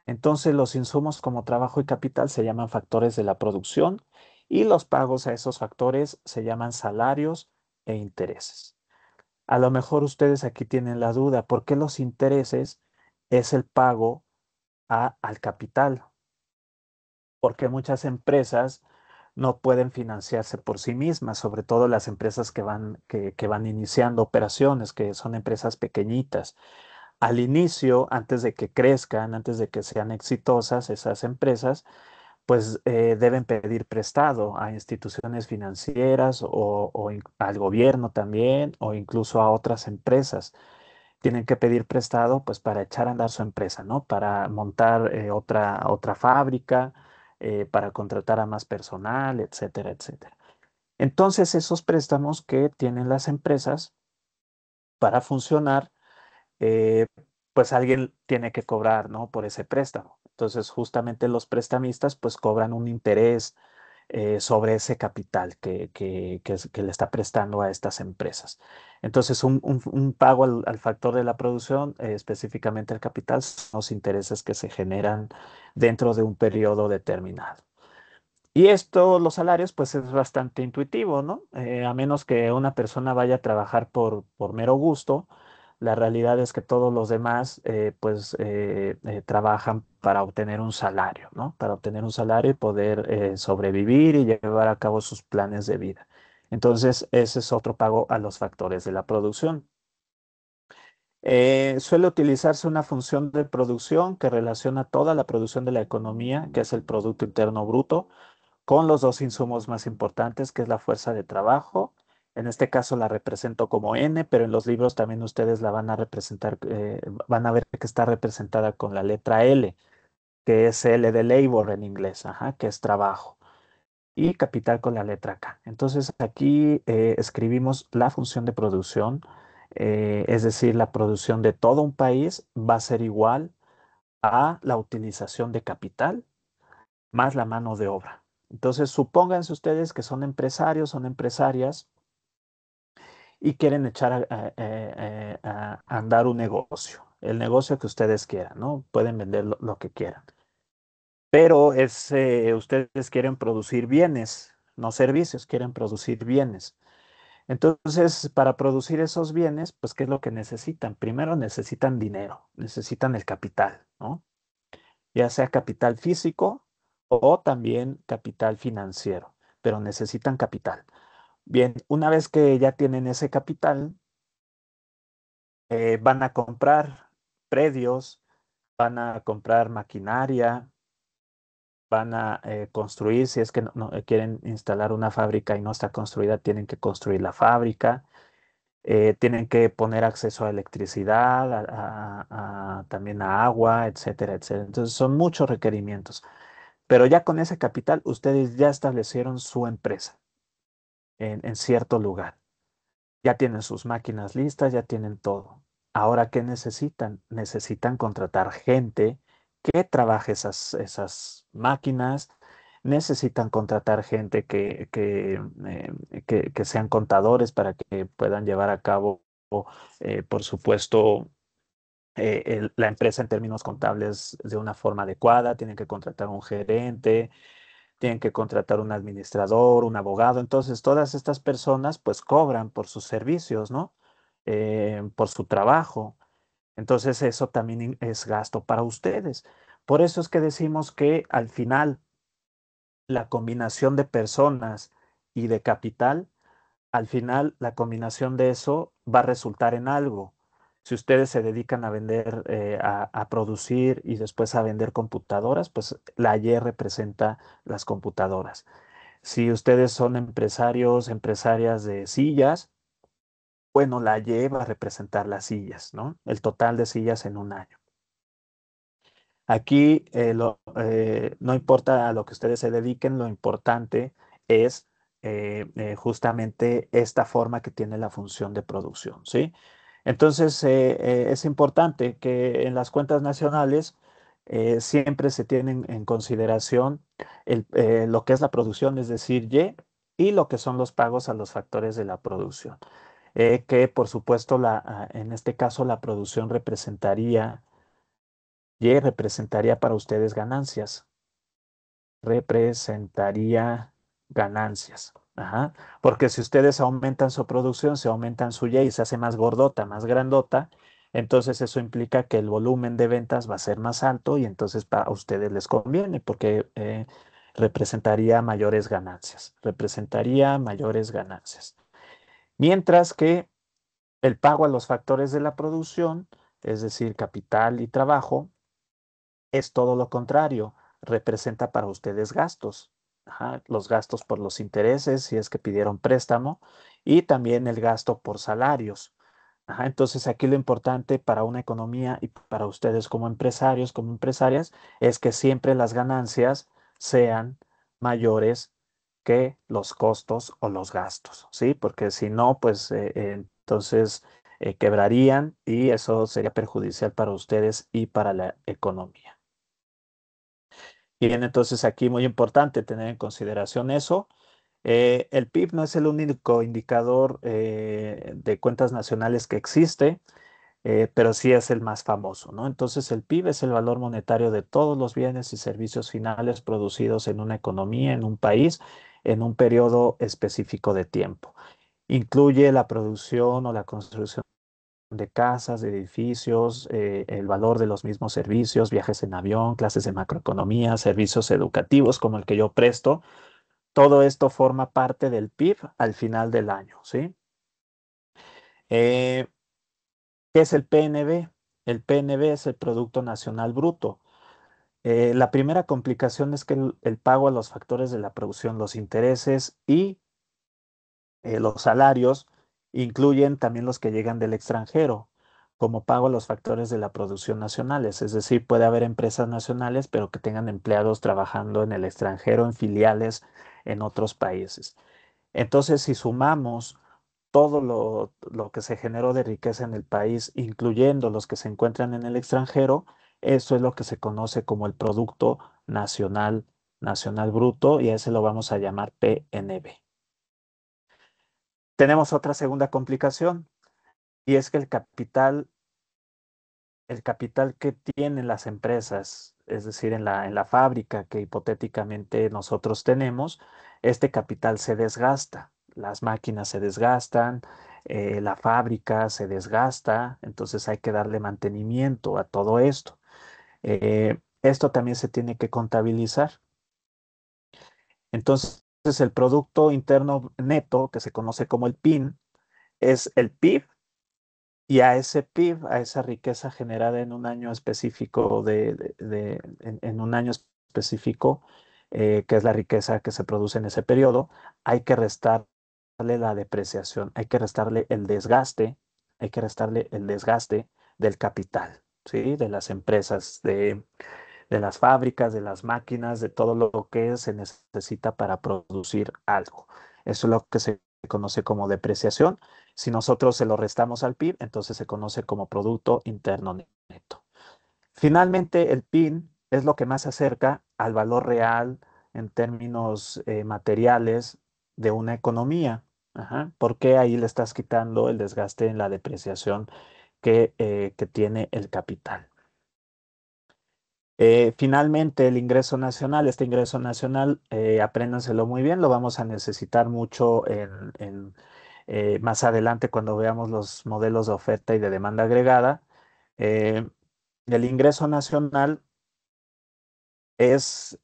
Entonces, los insumos como trabajo y capital se llaman factores de la producción y los pagos a esos factores se llaman salarios e intereses. A lo mejor ustedes aquí tienen la duda, ¿por qué los intereses es el pago al capital? Porque muchas empresas no pueden financiarse por sí mismas, sobre todo las empresas que van iniciando operaciones, que son empresas pequeñitas. Al inicio, antes de que crezcan, antes de que sean exitosas esas empresas, pues deben pedir prestado a instituciones financieras al gobierno también, o incluso a otras empresas. Tienen que pedir prestado pues para echar a andar su empresa, ¿no? Para montar otra fábrica, para contratar a más personal, etcétera, etcétera. Entonces, esos préstamos que tienen las empresas para funcionar, eh, pues alguien tiene que cobrar, ¿no? Por ese préstamo. Entonces, justamente los prestamistas pues cobran un interés sobre ese capital que le está prestando a estas empresas. Entonces, un pago al factor de la producción, específicamente el capital, son los intereses que se generan dentro de un periodo determinado. Y esto, los salarios, pues es bastante intuitivo, ¿no? A menos que una persona vaya a trabajar por mero gusto, la realidad es que todos los demás, pues, trabajan para obtener un salario, ¿no? Para obtener un salario y poder sobrevivir y llevar a cabo sus planes de vida. Entonces, ese es otro pago a los factores de la producción. Suele utilizarse una función de producción que relaciona toda la producción de la economía, que es el Producto Interno Bruto, con los dos insumos más importantes, que es la fuerza de trabajo. En este caso la represento como N, pero en los libros también ustedes la van a representar, van a ver que está representada con la letra L, que es L de labor en inglés, ajá, que es trabajo, y capital con la letra K. Entonces aquí escribimos la función de producción, es decir, la producción de todo un país va a ser igual a la utilización de capital más la mano de obra. Entonces, supónganse ustedes que son empresarios, son empresarias y quieren echar a andar un negocio, el negocio que ustedes quieran, ¿no? Pueden vender lo que quieran, pero ustedes quieren producir bienes, no servicios, quieren producir bienes. Entonces, para producir esos bienes, pues, ¿qué es lo que necesitan? Primero necesitan dinero, necesitan el capital, ¿no? Ya sea capital físico o también capital financiero, pero necesitan capital. Bien, una vez que ya tienen ese capital, van a comprar predios, van a comprar maquinaria, van a construir, si es que quieren instalar una fábrica y no está construida, tienen que construir la fábrica, tienen que poner acceso a electricidad, también a agua, etcétera, etcétera. Entonces son muchos requerimientos. Pero ya con ese capital, ustedes ya establecieron su empresa en cierto lugar. Ya tienen sus máquinas listas, ya tienen todo. Ahora, ¿qué necesitan? Necesitan contratar gente que trabaje esas máquinas, necesitan contratar gente que sean contadores para que puedan llevar a cabo, por supuesto, la empresa en términos contables de una forma adecuada, tienen que contratar un gerente, tienen que contratar un administrador, un abogado. Entonces, todas estas personas pues cobran por sus servicios, ¿no? Por su trabajo. Entonces, eso también es gasto para ustedes. Por eso es que decimos que al final la combinación de personas y de capital, al final la combinación de eso va a resultar en algo. Si ustedes se dedican a vender, a producir y después a vender computadoras, pues la Y representa las computadoras. Si ustedes son empresarios, empresarias de sillas, bueno, la Y va a representar las sillas, ¿no? El total de sillas en un año. Aquí no importa a lo que ustedes se dediquen, lo importante es justamente esta forma que tiene la función de producción, ¿sí? Entonces, es importante que en las cuentas nacionales siempre se tienen en consideración lo que es la producción, es decir, y lo que son los pagos a los factores de la producción. Que por supuesto, en este caso, la producción representaría para ustedes ganancias, representaría ganancias. Ajá. Porque si ustedes aumentan su producción, se aumentan su Y y se hace más gordota, más grandota, entonces eso implica que el volumen de ventas va a ser más alto y entonces a ustedes les conviene porque representaría mayores ganancias, representaría mayores ganancias. Mientras que el pago a los factores de la producción, es decir, capital y trabajo, es todo lo contrario, representa para ustedes gastos. Ajá, los gastos por los intereses, si es que pidieron préstamo, y también el gasto por salarios. Ajá, entonces aquí lo importante para una economía y para ustedes como empresarios, como empresarias, es que siempre las ganancias sean mayores que los costos o los gastos, ¿sí? Porque si no, pues entonces quebrarían y eso sería perjudicial para ustedes y para la economía. Y bien, entonces aquí muy importante tener en consideración eso. El PIB no es el único indicador de cuentas nacionales que existe, pero sí es el más famoso, ¿no? Entonces el PIB es el valor monetario de todos los bienes y servicios finales producidos en una economía, en un país, en un periodo específico de tiempo. Incluye la producción o la construcción de casas, de edificios, el valor de los mismos servicios, viajes en avión, clases de macroeconomía, servicios educativos como el que yo presto. Todo esto forma parte del PIB al final del año, ¿sí? Eh, ¿Qué es el PNB? El PNB es el Producto Nacional Bruto. La primera complicación es que el pago a los factores de la producción, los intereses y los salarios incluyen también los que llegan del extranjero, como pago a los factores de la producción nacionales. Es decir, puede haber empresas nacionales, pero que tengan empleados trabajando en el extranjero, en filiales en otros países. Entonces, si sumamos todo lo que se generó de riqueza en el país, incluyendo los que se encuentran en el extranjero, eso es lo que se conoce como el Producto Nacional Bruto y a ese lo vamos a llamar PNB. Tenemos otra segunda complicación y es que el capital que tienen las empresas, es decir, en la fábrica que hipotéticamente nosotros tenemos, este capital se desgasta. Las máquinas se desgastan, la fábrica se desgasta, entonces hay que darle mantenimiento a todo esto. Esto también se tiene que contabilizar. Entonces, el Producto Interno Neto, que se conoce como el PIN, es el PIB y a ese PIB, a esa riqueza generada en un año específico en un año específico, que es la riqueza que se produce en ese periodo, hay que restarle la depreciación, hay que restarle el desgaste del capital, ¿sí? De las empresas, de las fábricas, de las máquinas, de todo lo que se necesita para producir algo. Eso es lo que se conoce como depreciación. Si nosotros se lo restamos al PIB, entonces se conoce como Producto Interno Neto. Finalmente, el PIN es lo que más se acerca al valor real en términos materiales de una economía. Ajá, porque ahí le estás quitando el desgaste en la depreciación que tiene el capital. Finalmente, el ingreso nacional. Este ingreso nacional, apréndanselo muy bien, lo vamos a necesitar mucho más adelante cuando veamos los modelos de oferta y de demanda agregada. Eh, el ingreso nacional es,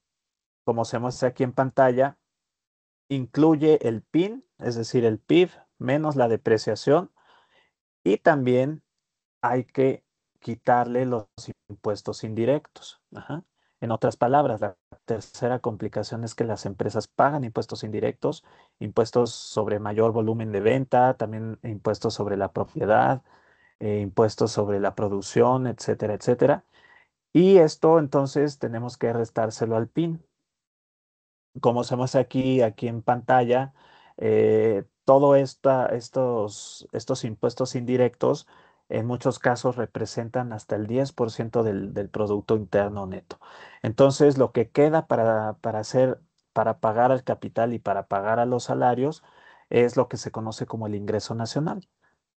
como se muestra aquí en pantalla, incluye el PIN, es decir, el PIB menos la depreciación, y también hay que quitarle los impuestos indirectos. Ajá. En otras palabras, la tercera complicación es que las empresas pagan impuestos indirectos, impuestos sobre mayor volumen de venta, también impuestos sobre la propiedad, impuestos sobre la producción, etcétera, etcétera. Y esto entonces tenemos que restárselo al PIN. Como se muestra aquí en pantalla, estos impuestos indirectos en muchos casos representan hasta el 10% del Producto Interno Neto. Entonces, lo que queda para pagar al capital y para pagar a los salarios es lo que se conoce como el ingreso nacional.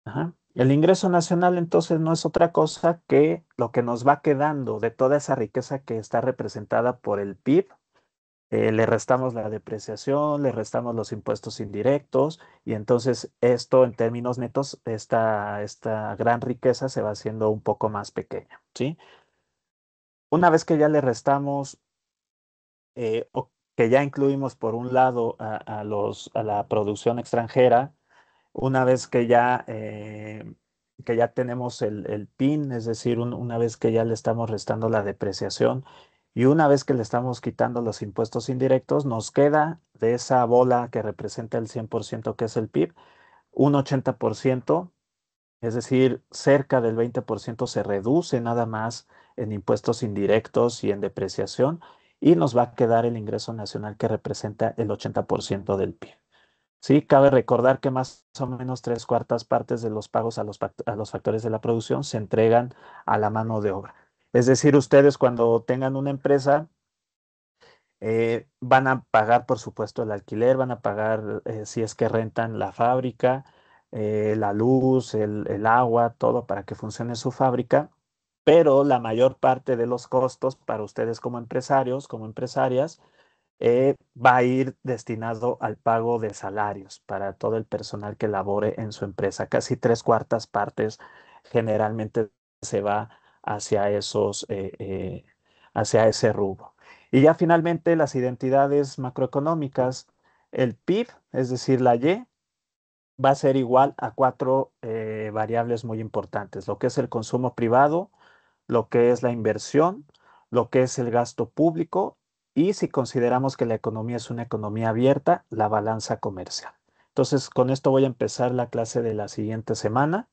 Ajá. El ingreso nacional entonces no es otra cosa que lo que nos va quedando de toda esa riqueza que está representada por el PIB. Le restamos la depreciación, le restamos los impuestos indirectos y entonces esto en términos netos, esta gran riqueza se va haciendo un poco más pequeña, ¿sí? Una vez que ya le restamos o que ya incluimos por un lado a la producción extranjera, una vez que ya tenemos el PIN, es decir, una vez que ya le estamos restando la depreciación y una vez que le estamos quitando los impuestos indirectos, nos queda de esa bola que representa el 100% que es el PIB, un 80%, es decir, cerca del 20% se reduce nada más en impuestos indirectos y en depreciación y nos va a quedar el ingreso nacional que representa el 80% del PIB. Sí, cabe recordar que más o menos tres cuartas partes de los pagos a los factores de la producción se entregan a la mano de obra. Es decir, ustedes cuando tengan una empresa, van a pagar, por supuesto, el alquiler, van a pagar si es que rentan la fábrica, la luz, el agua, todo para que funcione su fábrica, pero la mayor parte de los costos para ustedes como empresarios, como empresarias, va a ir destinado al pago de salarios para todo el personal que labore en su empresa. Casi tres cuartas partes generalmente se va hacia hacia ese rubro. Y ya finalmente las identidades macroeconómicas, el PIB, es decir, la Y, va a ser igual a cuatro variables muy importantes, lo que es el consumo privado, lo que es la inversión, lo que es el gasto público y si consideramos que la economía es una economía abierta, la balanza comercial. Entonces, con esto voy a empezar la clase de la siguiente semana,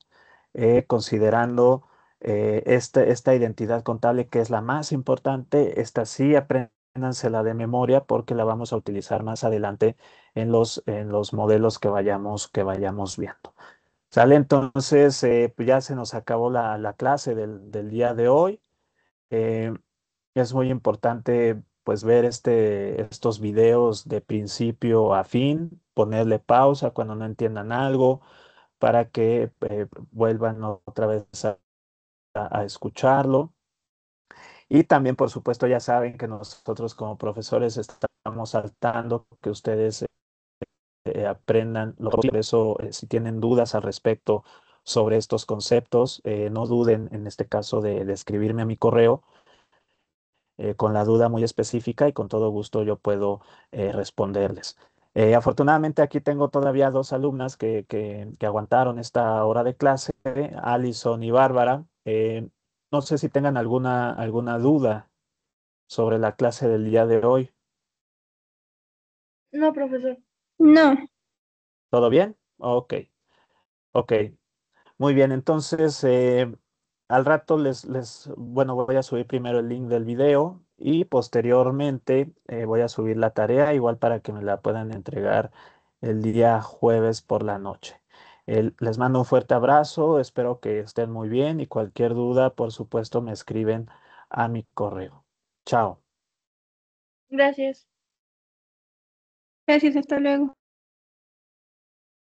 considerando esta identidad contable que es la más importante. Esta sí, apréndansela de memoria porque la vamos a utilizar más adelante en los modelos que vayamos viendo. ¿Sale? Entonces, pues ya se nos acabó la clase del día de hoy. Eh, es muy importante pues ver estos videos de principio a fin, ponerle pausa cuando no entiendan algo para que vuelvan otra vez a escucharlo. Y también, por supuesto, ya saben que nosotros como profesores estamos saltando que ustedes aprendan lo posible. Por eso, si tienen dudas al respecto sobre estos conceptos, no duden en este caso de escribirme a mi correo con la duda muy específica y con todo gusto yo puedo responderles. Afortunadamente aquí tengo todavía dos alumnas que aguantaron esta hora de clase, Alison y Bárbara. No sé si tengan alguna duda sobre la clase del día de hoy. No, profesor. No. ¿Todo bien? Ok, ok. Muy bien, entonces al rato bueno, voy a subir primero el link del video y posteriormente voy a subir la tarea igual para que me la puedan entregar el día jueves por la noche. Les mando un fuerte abrazo, espero que estén muy bien y cualquier duda, por supuesto, me escriben a mi correo. Chao. Gracias. Gracias, hasta luego.